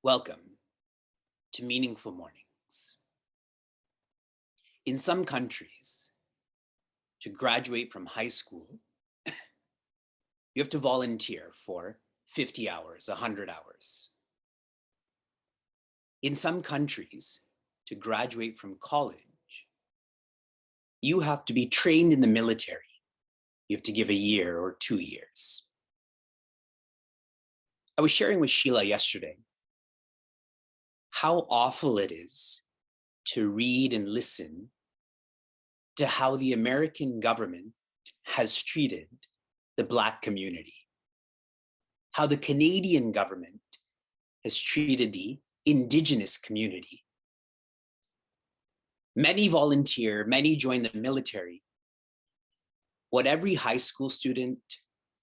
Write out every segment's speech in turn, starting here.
Welcome to Meaningful Mornings. In some countries, to graduate from high school, you have to volunteer for 50 hours, 100 hours. In some countries, to graduate from college, you have to be trained in the military. You have to give a year or 2 years. I was sharing with Sheila yesterday how awful it is to read and listen to how the American government has treated the Black community, how the Canadian government has treated the Indigenous community. Many volunteer, many join the military. What every high school student,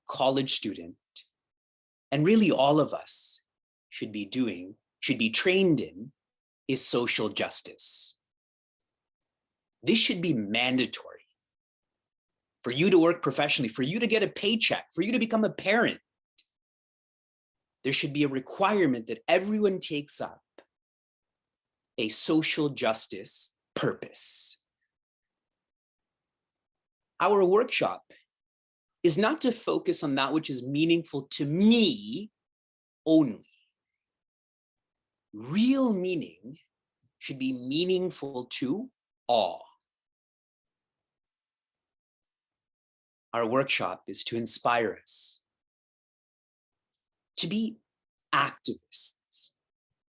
college student, and really all of us should be doing, should be trained in, is social justice. This should be mandatory for you to work professionally, for you to get a paycheck, for you to become a parent. There should be a requirement that everyone takes up a social justice purpose. Our workshop is not to focus on that which is meaningful to me only. Real meaning should be meaningful to all. Our workshop is to inspire us to be activists,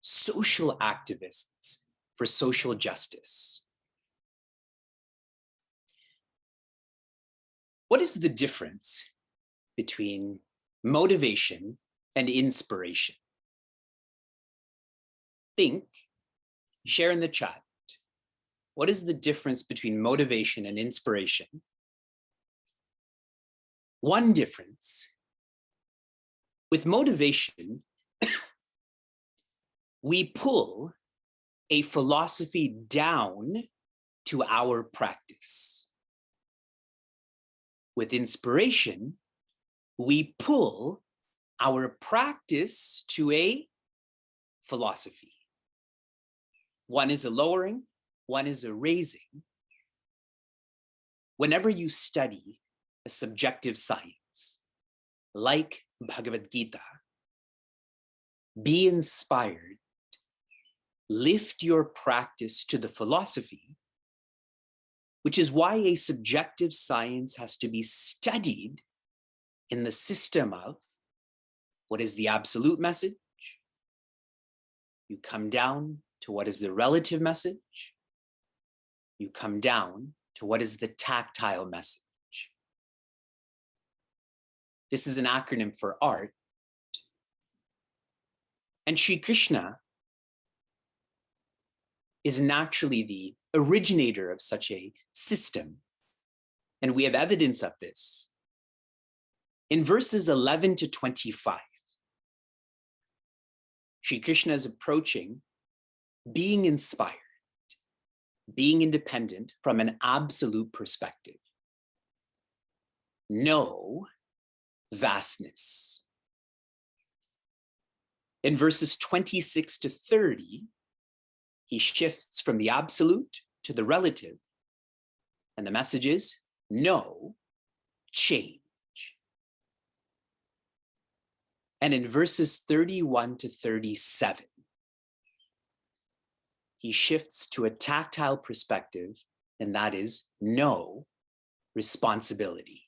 social activists for social justice. What is the difference between motivation and inspiration? Think, share in the chat. What is the difference between motivation and inspiration? One difference, with motivation, we pull a philosophy down to our practice. With inspiration, we pull our practice to a philosophy. One is a lowering, one is a raising. Whenever you study a subjective science, like Bhagavad Gita, be inspired, lift your practice to the philosophy, which is why a subjective science has to be studied in the system of what is the absolute message. You come down to what is the relative message. You come down to what is the tactile message. This is an acronym for art. And Sri Krishna is naturally the originator of such a system. And we have evidence of this. In verses 11 to 25, Sri Krishna is approaching being inspired, being independent from an absolute perspective. Know vastness. In verses 26 to 30, he shifts from the absolute to the relative. And the message is, know change. And in verses 31 to 37, he shifts to a tactile perspective, and that is know responsibility.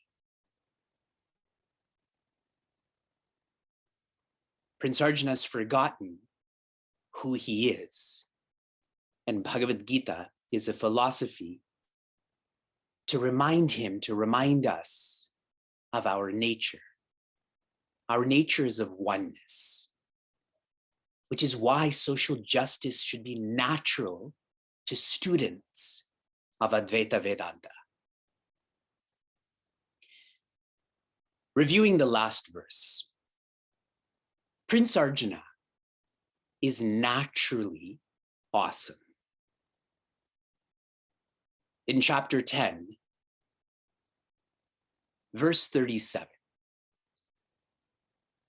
Prince Arjuna has forgotten who he is. And Bhagavad Gita is a philosophy to remind him, to remind us of our nature. Our nature is of oneness, which is why social justice should be natural to students of Advaita Vedanta. Reviewing the last verse, Prince Arjuna is naturally awesome. In chapter 10, verse 37,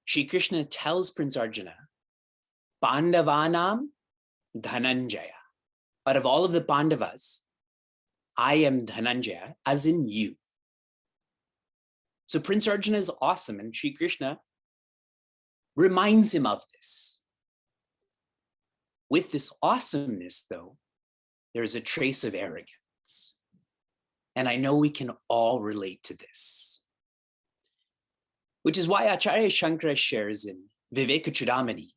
Shri Krishna tells Prince Arjuna, Pandavanam Dhananjaya. Out of all of the Pandavas, I am Dhananjaya, as in you. So Prince Arjuna is awesome, and Shri Krishna reminds him of this. With this awesomeness, though, there's a trace of arrogance. And I know we can all relate to this. Which is why Acharya Shankara shares in Viveka Chudamani,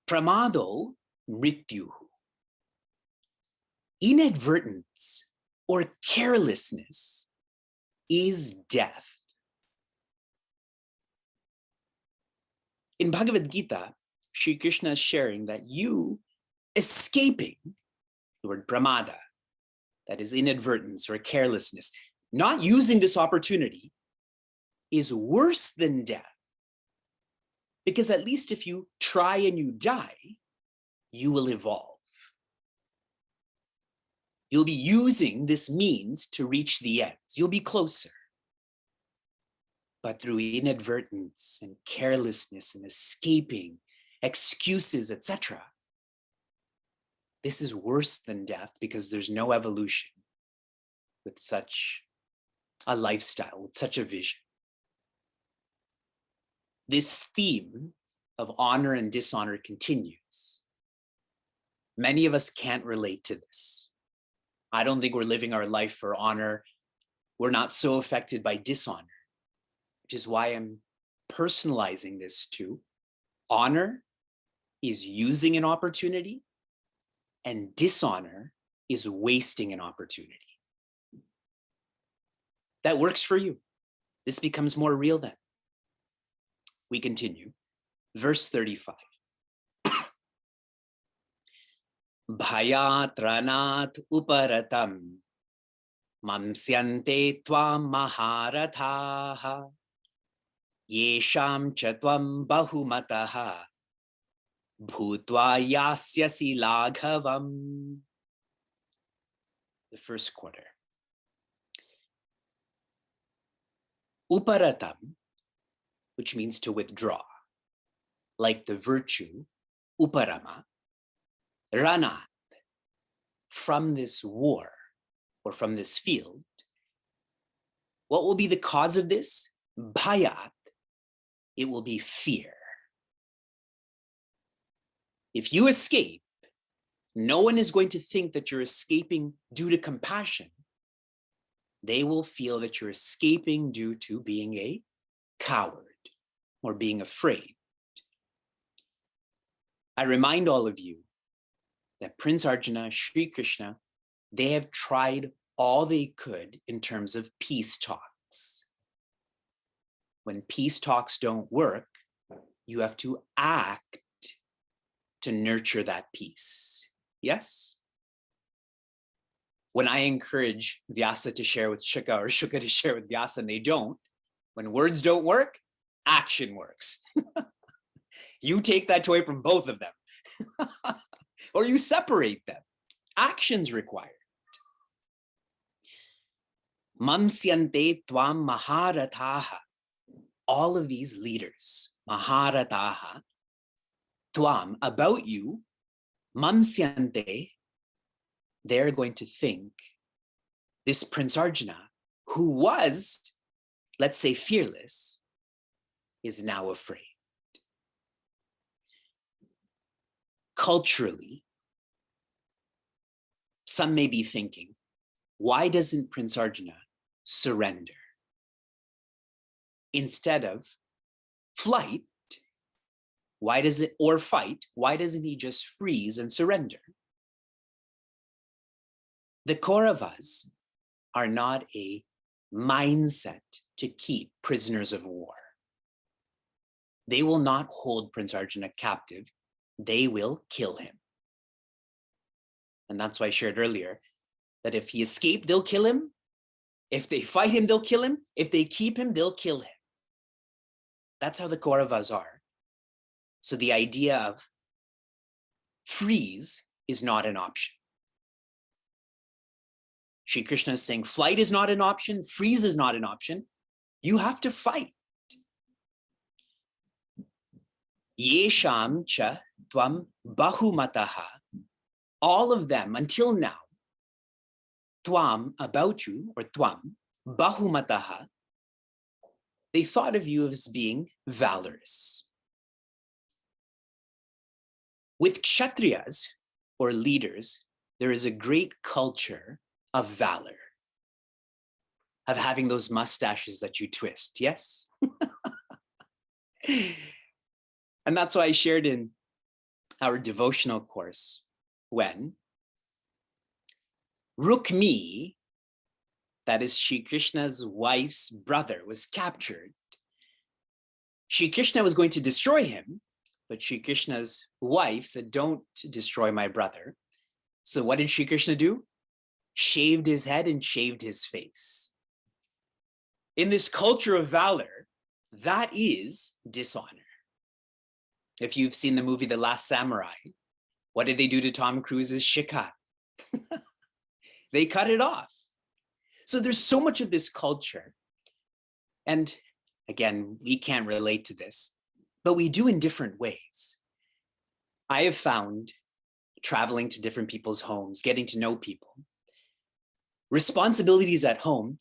Pramado Mrityuhu. Inadvertence or carelessness is death. In Bhagavad Gita, Shri Krishna is sharing that you escaping, the word pramada, that is inadvertence or carelessness, not using this opportunity is worse than death. Because at least if you try and you die, you will evolve. You'll be using this means to reach the ends. You'll be closer. But through inadvertence and carelessness and escaping, excuses, etc., this is worse than death because there's no evolution with such a lifestyle, with such a vision. This theme of honor and dishonor continues. Many of us can't relate to this. I don't think we're living our life for honor. We're not so affected by dishonor, which is why I'm personalizing this to honor is using an opportunity and dishonor is wasting an opportunity. That works for you. This becomes more real then. We continue. Verse 35. Bhayat ranat uparatam mamsyante tvam maharathaha yesham cha tvam bahumataha bhutva yasyasi laghavam. The first quarter. Uparatam, which means to withdraw, like the virtue, uparama, ranat, from this war or from this field. What will be the cause of this? Bhayat, it will be fear. If you escape, no one is going to think that you're escaping due to compassion. They will feel that you're escaping due to being a coward or being afraid. I remind all of you that Prince Arjuna, Sri Krishna, they have tried all they could in terms of peace talks. When peace talks don't work, you have to act to nurture that peace. Yes? When I encourage Vyasa to share with Shuka or Shuka to share with Vyasa and they don't, when words don't work, action works. You take that toy from both of them or you separate them. Actions required. Mamsyante tvam maharathaha. All of these leaders, maharathaha, tvam, about you, mamsyante, they're going to think this Prince Arjuna, who was, let's say, fearless, is now afraid. Culturally, some may be thinking, why doesn't Prince Arjuna surrender? Instead of flight, why does it, or fight, why doesn't he just freeze and surrender? The Kauravas are not a mindset to keep prisoners of war. They will not hold Prince Arjuna captive. They will kill him. And that's why I shared earlier that if he escaped, they'll kill him. If they fight him, they'll kill him. If they keep him, they'll kill him. That's how the Kauravas are. So the idea of freeze is not an option. Shri Krishna is saying flight is not an option, freeze is not an option. You have to fight. Yesham cha tvam bahumataha. All of them until now, tvam, about you, or tvam, bahumataha, they thought of you as being valorous. With kshatriyas, or leaders, there is a great culture of valor, of having those mustaches that you twist, yes? And that's why I shared in our devotional course when Rukmi, that is Shri Krishna's wife's brother, was captured. Shri Krishna was going to destroy him, but Shri Krishna's wife said, don't destroy my brother. So what did Shri Krishna do? Shaved his head and shaved his face. In this culture of valor, that is dishonor. If you've seen the movie The Last Samurai, what did they do to Tom Cruise's shikha? They cut it off. So there's so much of this culture. And again, we can't relate to this, but we do in different ways. I have found, traveling to different people's homes, getting to know people, responsibilities at home,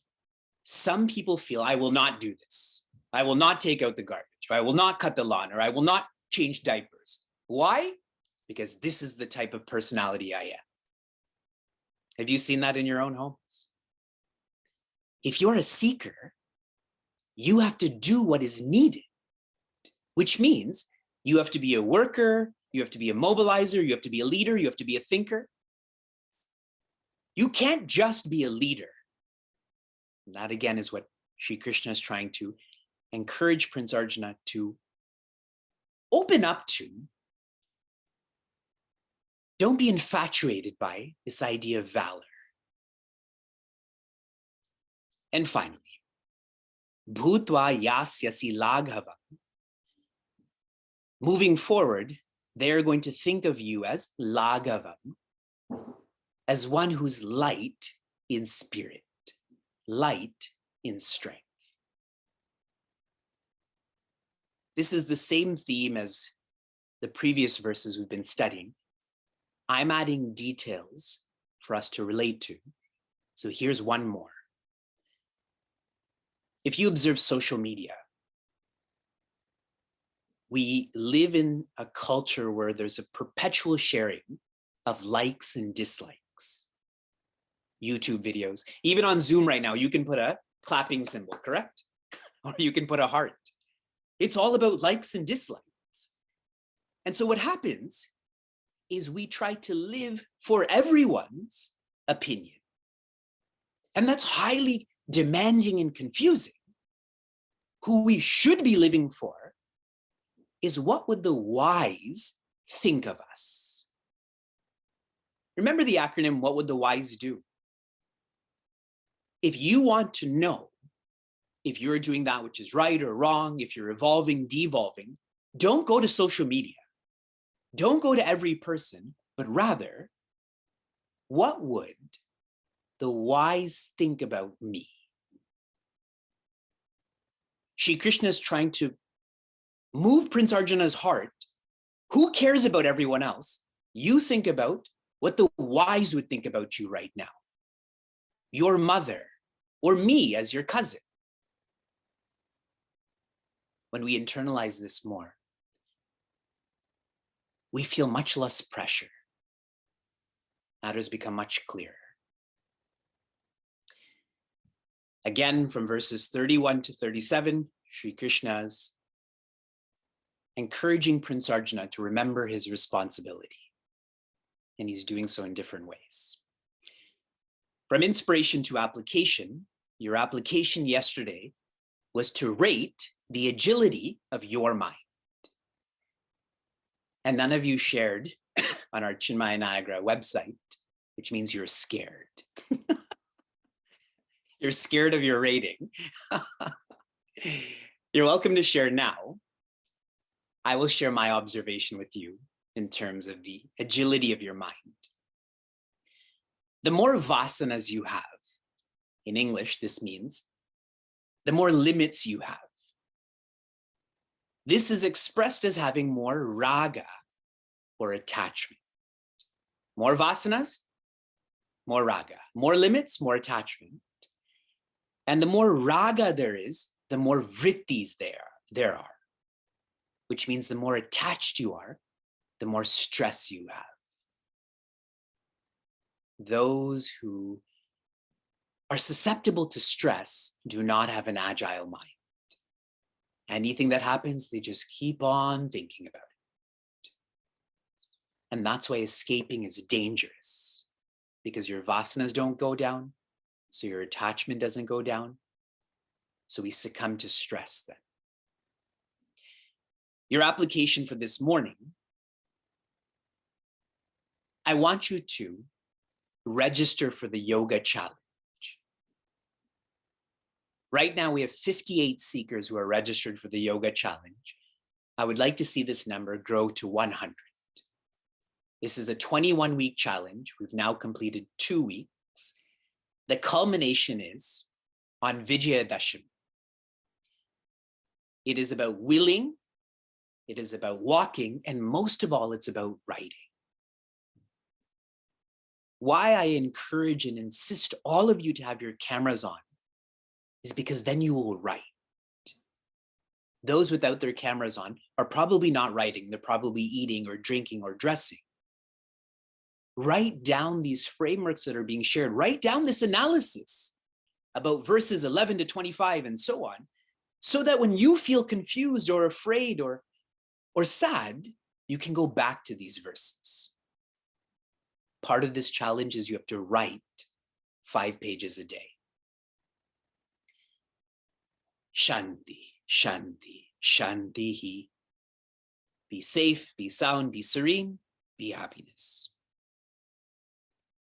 some people feel, I will not do this. I will not take out the garbage, or I will not cut the lawn, or I will not change diapers. Why? Because this is the type of personality I am. Have you seen that in your own homes? If you're a seeker, you have to do what is needed, which means you have to be a worker, you have to be a mobilizer, you have to be a leader, you have to be a thinker. You can't just be a leader. And that again is what Shri Krishna is trying to encourage Prince Arjuna to open up to. Don't be infatuated by this idea of valor. And finally, bhutva yasyasi laghava. Moving forward, they're going to think of you as laghavam, as one who's light in spirit, light in strength. This is the same theme as the previous verses we've been studying. I'm adding details for us to relate to. So here's one more. If you observe social media, we live in a culture where there's a perpetual sharing of likes and dislikes. YouTube videos, even on Zoom right now, you can put a clapping symbol, correct? Or you can put a heart. It's all about likes and dislikes. And so what happens is we try to live for everyone's opinion. And that's highly demanding and confusing. Who we should be living for is what would the wise think of us? Remember the acronym, what would the wise do? If you want to know if you're doing that which is right or wrong, if you're evolving, devolving, don't go to social media. Don't go to every person, but rather, what would the wise think about me? Shri Krishna is trying to move Prince Arjuna's heart. Who cares about everyone else? You think about what the wise would think about you right now. Your mother, or me as your cousin. When we internalize this more, we feel much less pressure. Matters become much clearer. Again, from verses 31 to 37, Shri Krishna's encouraging Prince Arjuna to remember his responsibility. And he's doing so in different ways. From inspiration to application, your application yesterday was to rate the agility of your mind. And none of you shared on our Chinmaya Niagara website, which means you're scared. You're scared of your rating. You're welcome to share now. I will share my observation with you in terms of the agility of your mind. The more vasanas you have, in English, this means the more limits you have. This is expressed as having more raga, or attachment. More vasanas, more raga. More limits, more attachment. And the more raga there is, the more vrittis there are, which means the more attached you are, the more stress you have. Those who are susceptible to stress do not have an agile mind. Anything that happens, they just keep on thinking about it. And that's why escaping is dangerous, because your vasanas don't go down, so your attachment doesn't go down. So we succumb to stress then. Your application for this morning, I want you to register for the yoga challenge. Right now, we have 58 seekers who are registered for the yoga challenge. I would like to see this number grow to 100. This is a 21-week challenge. We've now completed 2 weeks. The culmination is on Vijayadashami. It is about willing, it is about walking, and most of all, it's about writing. Why I encourage and insist all of you to have your cameras on is because then you will write. Those without their cameras on are probably not writing. They're probably eating or drinking or dressing. Write down these frameworks that are being shared. Write down this analysis about verses 11 to 25 and so on, so that when you feel confused or afraid or sad, you can go back to these verses. Part of this challenge is you have to write 5 pages a day. Shanti, Shanti, Shantihi. Be safe, be sound, be serene, be happiness.